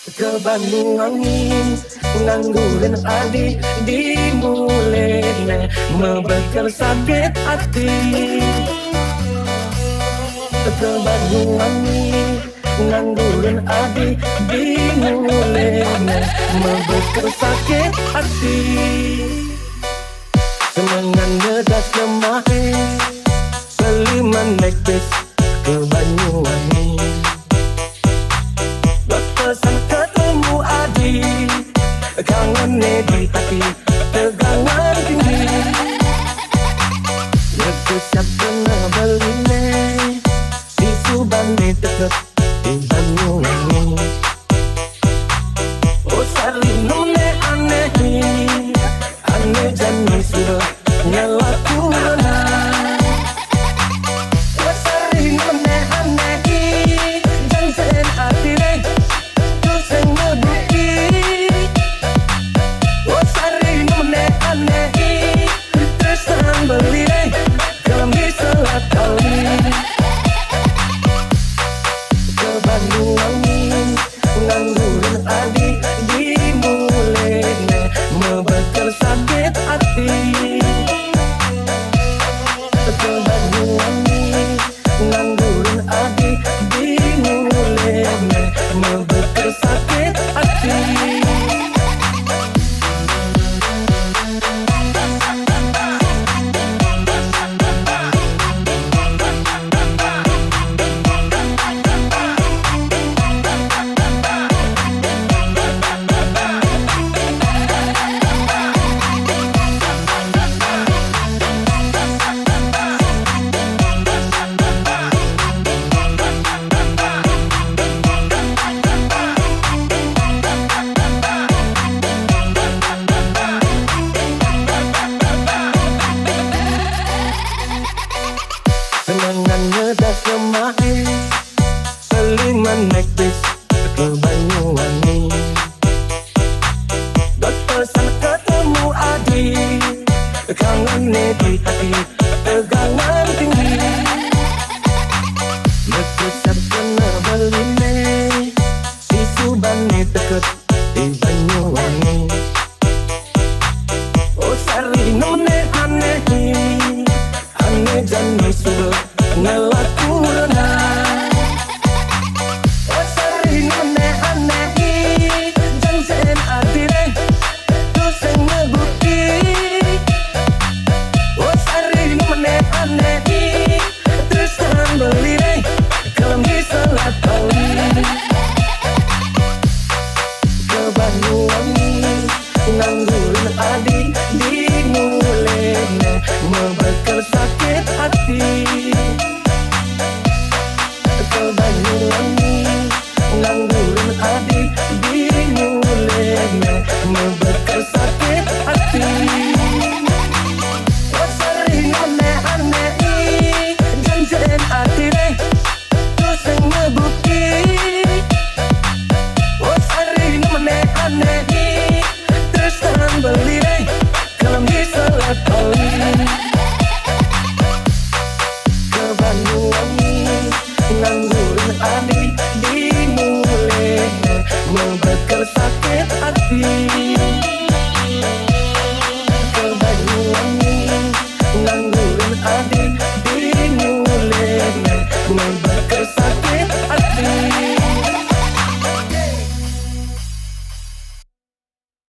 ke Banyuwangi nganggurin adi di mulene membekal sakit hati. Ke Banyuwangi nganggurin adi di mulene membekal sakit hati. Semangat ngedas lemah Seliman naik bis ke Banyuwangi. Buat pesan ketemu adi kangen di hati tegangan tinggi. Aku siap kena beli di Subang di deket di Banyuwangi. Oh sari nune aneh aneh jani sudah nyalaku renang. Oh sari nune aneh jansen hati deh dosen ngebuki. Oh sari nune aneh terus terang beli deh kalau misalnya kali ke Banyuwangi nganggurin adi di mulene membekal sakit hati. Ke Banyuwangi nganggurin adi di mulene membekal sakit hati. Semangat ngedas lemah Seliman naik bis ke Banyuwangi. Buat pesan ketemu adi kangen di hati tegangan tinggi. Aku siap kena beli di Subang di deket di Banyuwangi. Oh sari nune aneh aneh jani sudah nyalaku renang. Oh sari nune aneh jansen hati deh dosen ngebuki. Oh sari nune aneh terus terang beli deh kalau misalnya kali